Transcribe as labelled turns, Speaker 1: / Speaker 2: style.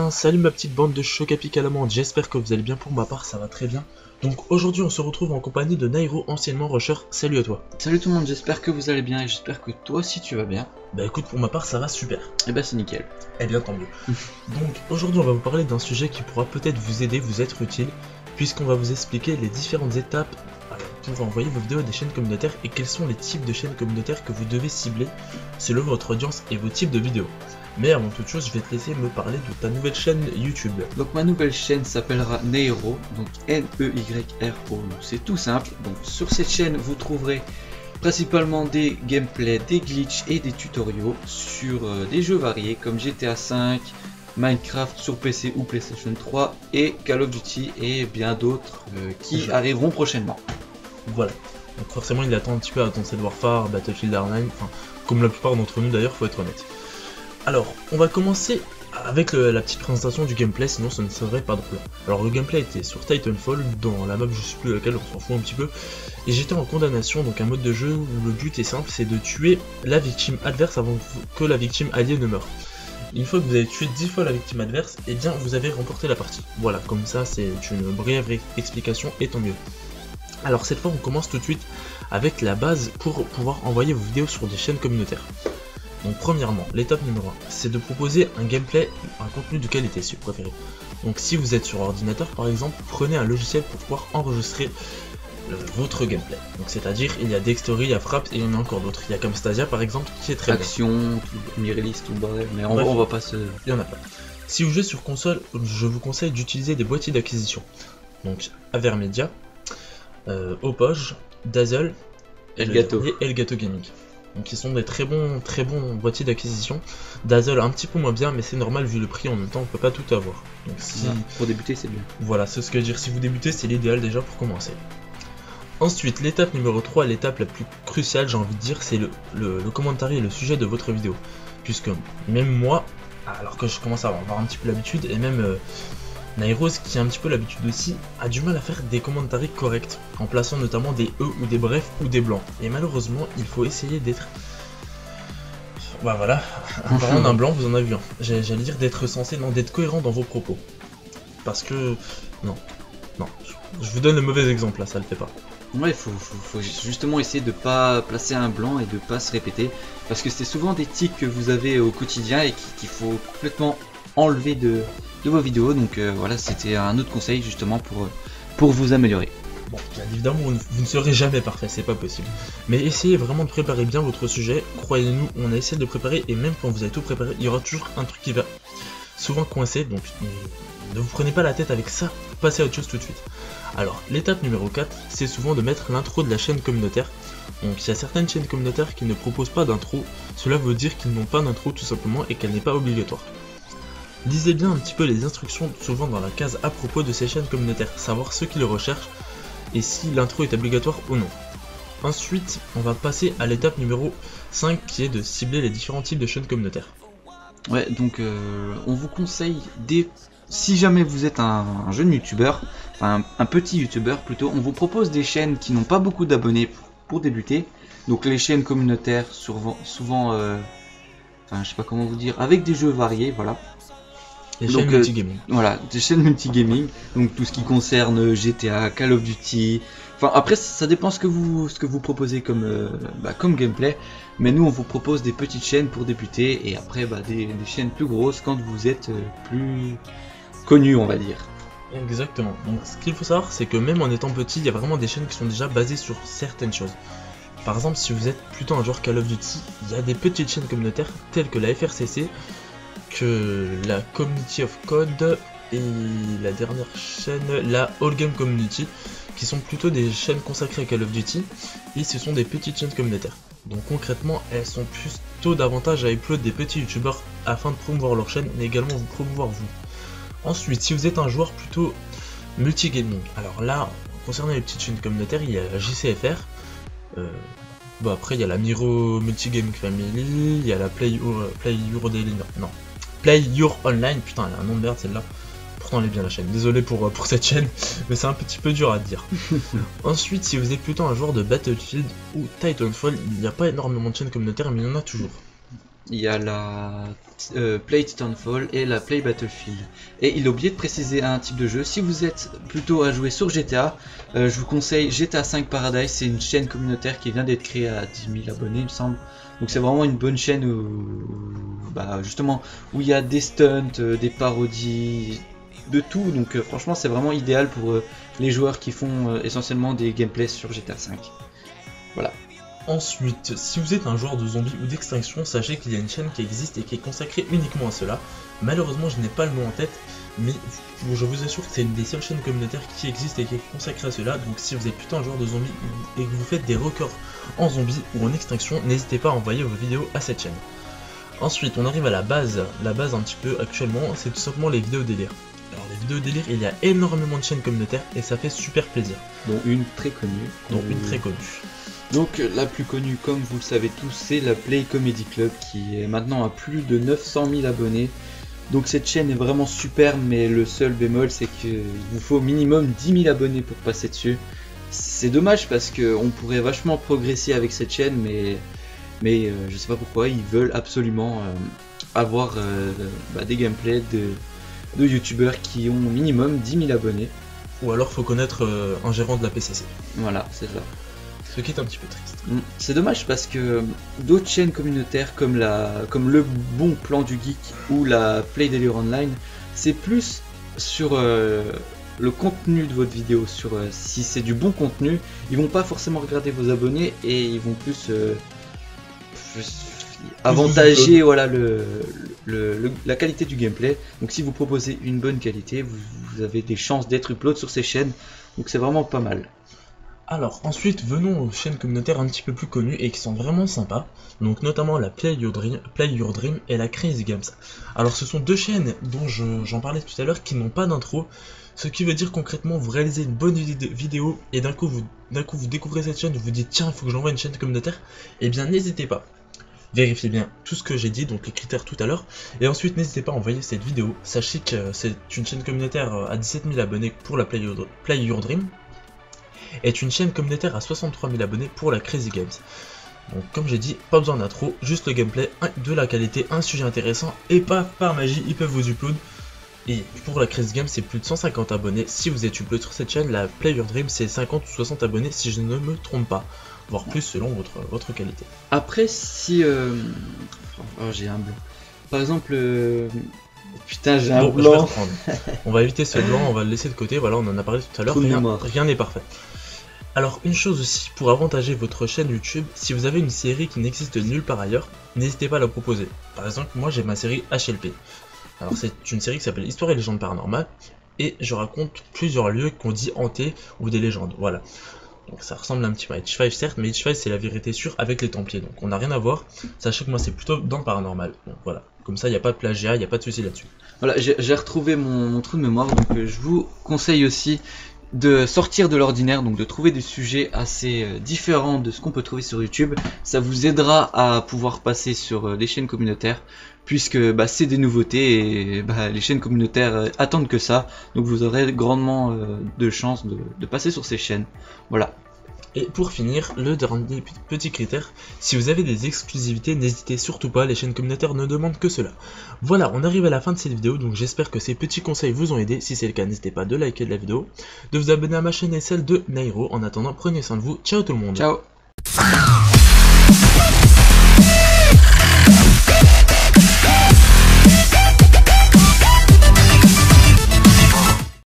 Speaker 1: bien, salut ma petite bande de choc à pic à l'amande, j'espère que vous allez bien. Pour ma part ça va très bien. Donc aujourd'hui on se retrouve en compagnie de Nairo, anciennement rusher. Salut à toi.
Speaker 2: Salut tout le monde, j'espère que vous allez bien et j'espère que toi aussi tu vas bien.
Speaker 1: Bah écoute, pour ma part ça va super.
Speaker 2: Et bah c'est nickel.
Speaker 1: Eh bien tant mieux. Donc aujourd'hui on va vous parler d'un sujet qui pourra peut-être vous aider, vous être utile, puisqu'on va vous expliquer les différentes étapes pour envoyer vos vidéos à des chaînes communautaires et quels sont les types de chaînes communautaires que vous devez cibler selon votre audience et vos types de vidéos. Mais avant toute chose, je vais te laisser me parler de ta nouvelle chaîne YouTube.
Speaker 2: Donc ma nouvelle chaîne s'appellera Nairo, donc N-E-Y-R-O, c'est tout simple. Donc sur cette chaîne vous trouverez principalement des gameplays, des glitches et des tutoriaux sur des jeux variés comme GTA V, Minecraft sur PC ou PlayStation 3 et Call of Duty et bien d'autres qui arriveront prochainement.
Speaker 1: Voilà, donc forcément il attend un petit peu à Advanced Warfare, Battlefield Hardline, enfin comme la plupart d'entre nous d'ailleurs, faut être honnête. Alors, on va commencer avec la petite présentation du gameplay, sinon ce ne serait pas drôle. Alors le gameplay était sur Titanfall, dans la map je sais plus laquelle, on s'en fout un petit peu. Et j'étais en condamnation, donc un mode de jeu où le but est simple, c'est de tuer la victime adverse avant que la victime alliée ne meure. Une fois que vous avez tué 10 fois la victime adverse, et bien vous avez remporté la partie. Voilà, comme ça c'est une brève explication et tant mieux. Alors cette fois on commence tout de suite avec la base pour pouvoir envoyer vos vidéos sur des chaînes communautaires. Donc premièrement, l'étape numéro 1, c'est de proposer un gameplay, un contenu de qualité si vous préférez. Donc si vous êtes sur ordinateur par exemple, prenez un logiciel pour pouvoir enregistrer votre gameplay. Donc c'est-à-dire, il y a Dextory, il y a Fraps et il y en a encore d'autres. Il y a Camstadia par exemple qui est très
Speaker 2: Action, Mirrorlist, tout le bordel, mais on va pas se...
Speaker 1: Il y en a pas. Si vous jouez sur console, je vous conseille d'utiliser des boîtiers d'acquisition. Donc Avermedia, Opoj, Dazzle et Elgato Gaming. Donc ils sont des très bons boîtiers d'acquisition. Dazzle un petit peu moins bien, mais c'est normal vu le prix, en même temps on peut pas tout avoir. Donc si...
Speaker 2: pour débuter c'est bien.
Speaker 1: Voilà, c'est ce que je veux dire, si vous débutez c'est l'idéal déjà pour commencer. Ensuite, l'étape numéro 3, l'étape la plus cruciale j'ai envie de dire, c'est le commentaire et le sujet de votre vidéo. Puisque même moi, alors que je commence à avoir un petit peu l'habitude, et même Nairos qui a un petit peu l'habitude aussi, a du mal à faire des commentaires corrects, en plaçant notamment des E ou des brefs ou des blancs. Et malheureusement, il faut essayer d'être... Bah voilà, en parlant d'un blanc, vous en avez vu un. J'allais dire d'être censé, non, d'être cohérent dans vos propos. Parce que... Non, je vous donne le mauvais exemple là, ça le fait pas.
Speaker 2: Ouais, il faut justement essayer de pas placer un blanc et de pas se répéter. Parce que c'est souvent des tics que vous avez au quotidien et qu'il faut complètement enlever de vos vidéos. Donc voilà, c'était un autre conseil justement pour vous améliorer.
Speaker 1: Bon, bien évidemment, vous ne serez jamais parfait, c'est pas possible. Mais essayez vraiment de préparer bien votre sujet. Croyez-nous, on a essayé de préparer et même quand vous avez tout préparé, il y aura toujours un truc qui va souvent coincer. Donc ne vous prenez pas la tête avec ça, passez à autre chose tout de suite. Alors, l'étape numéro 4, c'est souvent de mettre l'intro de la chaîne communautaire. Donc il y a certaines chaînes communautaires qui ne proposent pas d'intro. Cela veut dire qu'ils n'ont pas d'intro tout simplement et qu'elle n'est pas obligatoire. Lisez bien un petit peu les instructions souvent dans la case à propos de ces chaînes communautaires, savoir ceux qui le recherchent et si l'intro est obligatoire ou non. Ensuite, on va passer à l'étape numéro 5 qui est de cibler les différents types de chaînes communautaires.
Speaker 2: Ouais, donc on vous conseille si jamais vous êtes un jeune youtubeur, enfin un petit youtubeur plutôt, on vous propose des chaînes qui n'ont pas beaucoup d'abonnés pour débuter. Donc les chaînes communautaires souvent enfin je sais pas comment vous dire, avec des jeux variés, voilà.
Speaker 1: Les chaînes multigaming.
Speaker 2: Voilà, des chaînes multigaming, donc tout ce qui concerne GTA, Call of Duty. Enfin après ça dépend ce que vous proposez comme gameplay. Mais nous on vous propose des petites chaînes pour débuter et après des chaînes plus grosses quand vous êtes plus connu, on va dire.
Speaker 1: Exactement. Donc ce qu'il faut savoir c'est que même en étant petit, il y a vraiment des chaînes qui sont déjà basées sur certaines choses. Par exemple, si vous êtes plutôt un joueur Call of Duty, il y a des petites chaînes communautaires telles que la FRCC, que la Community of Code et la dernière chaîne, la All Game Community, qui sont plutôt des chaînes consacrées à Call of Duty et ce sont des petites chaînes communautaires. Donc concrètement, elles sont plutôt davantage à upload des petits youtubeurs afin de promouvoir leur chaîne mais également vous promouvoir vous. Ensuite, si vous êtes un joueur plutôt multigaming, alors là, concernant les petites chaînes communautaires, il y a la JCFR, après il y a la Miro Multigaming Family, il y a la Play Your Daily, non, Play Your Online, putain elle a un nom de merde celle-là, pourtant elle est bien la chaîne, désolé pour cette chaîne, mais c'est un petit peu dur à dire. Ensuite, si vous êtes plutôt un joueur de Battlefield ou Titanfall, il n'y a pas énormément de chaînes communautaires, mais il y en a toujours.
Speaker 2: il y a la Play Titanfall et la Play Battlefield. Et il a oublié de préciser un type de jeu. Si vous êtes plutôt à jouer sur GTA, je vous conseille GTA 5 Paradise. C'est une chaîne communautaire qui vient d'être créée à 10 000 abonnés, il me semble. Donc c'est vraiment une bonne chaîne justement où il y a des stunts, des parodies, de tout. Donc franchement c'est vraiment idéal pour les joueurs qui font essentiellement des gameplays sur GTA 5. Voilà.
Speaker 1: Ensuite, si vous êtes un joueur de zombies ou d'extinction, sachez qu'il y a une chaîne qui existe et qui est consacrée uniquement à cela. Malheureusement, je n'ai pas le nom en tête, mais je vous assure que c'est une des seules chaînes communautaires qui existe et qui est consacrée à cela. Donc si vous êtes plutôt un joueur de zombies et que vous faites des records en zombies ou en extinction, n'hésitez pas à envoyer vos vidéos à cette chaîne. Ensuite, on arrive à la base. La base un petit peu actuellement, c'est tout simplement les vidéos délire. Alors les vidéos délire, il y a énormément de chaînes communautaires et ça fait super plaisir.
Speaker 2: Dont une très connue. Donc la plus connue, comme vous le savez tous, c'est la Play Comedy Club qui est maintenant à plus de 900 000 abonnés. Donc cette chaîne est vraiment super, mais le seul bémol c'est qu'il vous faut au minimum 10 000 abonnés pour passer dessus. C'est dommage parce qu'on pourrait vachement progresser avec cette chaîne, mais je sais pas pourquoi ils veulent absolument avoir des gameplays de youtubeurs qui ont au minimum 10 000 abonnés.
Speaker 1: Ou alors faut connaître un gérant de la PCC.
Speaker 2: Voilà, c'est ça.
Speaker 1: Ce qui est un petit peu triste.
Speaker 2: C'est dommage parce que d'autres chaînes communautaires comme le Bon Plan du Geek ou la Play Délire Online, c'est plus sur le contenu de votre vidéo, sur si c'est du bon contenu, ils vont pas forcément regarder vos abonnés et ils vont plus avantager voilà, la qualité du gameplay. Donc si vous proposez une bonne qualité, vous avez des chances d'être upload sur ces chaînes, donc c'est vraiment pas mal.
Speaker 1: Alors ensuite venons aux chaînes communautaires un petit peu plus connues et qui sont vraiment sympas, donc notamment la Play Your Dream et la Crazy Games. Alors ce sont deux chaînes dont j'en parlais tout à l'heure qui n'ont pas d'intro, ce qui veut dire concrètement vous réalisez une bonne vidéo et d'un coup vous découvrez cette chaîne, vous vous dites tiens il faut que j'envoie une chaîne communautaire, et bien n'hésitez pas. Vérifiez bien tout ce que j'ai dit, donc les critères tout à l'heure, et ensuite n'hésitez pas à envoyer cette vidéo. Sachez que c'est une chaîne communautaire à 17 000 abonnés pour la Play Your Dream, est une chaîne communautaire à 63 000 abonnés pour la Crazy Games. Donc comme j'ai dit, pas besoin d'intro, juste le gameplay, de la qualité, un sujet intéressant, et pas par magie, ils peuvent vous upload. Et pour la Crazy Games, c'est plus de 150 abonnés. Si vous êtes upload sur cette chaîne, la Play Your Dream, c'est 50 ou 60 abonnés si je ne me trompe pas. Voire plus selon votre qualité.
Speaker 2: Après, si... Oh, j'ai un blanc. Par exemple... Putain, j'ai un blanc.
Speaker 1: On va éviter ce blanc, on va le laisser de côté. Voilà, on en a parlé tout à l'heure. Rien n'est parfait. Alors, une chose aussi, pour avantager votre chaîne YouTube, si vous avez une série qui n'existe nulle part ailleurs, n'hésitez pas à la proposer. Par exemple, moi j'ai ma série HLP. Alors, c'est une série qui s'appelle Histoire et légendes paranormales. Et je raconte plusieurs lieux qu'on dit hantés ou des légendes. Voilà. Donc ça ressemble un petit peu à H5 certes, mais H5 c'est la vérité sûre avec les Templiers, donc on n'a rien à voir. Sachez que moi c'est plutôt dans le paranormal, donc voilà. Comme ça il n'y a pas de plagiat, il n'y a pas de souci là-dessus.
Speaker 2: Voilà, j'ai retrouvé mon trou de mémoire, donc je vous conseille aussi de sortir de l'ordinaire, donc de trouver des sujets assez différents de ce qu'on peut trouver sur YouTube. Ça vous aidera à pouvoir passer sur les chaînes communautaires, puisque c'est des nouveautés et les chaînes communautaires attendent que ça, donc vous aurez grandement de chances de passer sur ces chaînes. Voilà.
Speaker 1: Et pour finir, le dernier petit critère, si vous avez des exclusivités, n'hésitez surtout pas, les chaînes communautaires ne demandent que cela. Voilà, on arrive à la fin de cette vidéo, donc j'espère que ces petits conseils vous ont aidé. Si c'est le cas, n'hésitez pas de liker la vidéo, de vous abonner à ma chaîne et celle de Nairo. En attendant, prenez soin de vous. Ciao tout le monde.
Speaker 2: Ciao.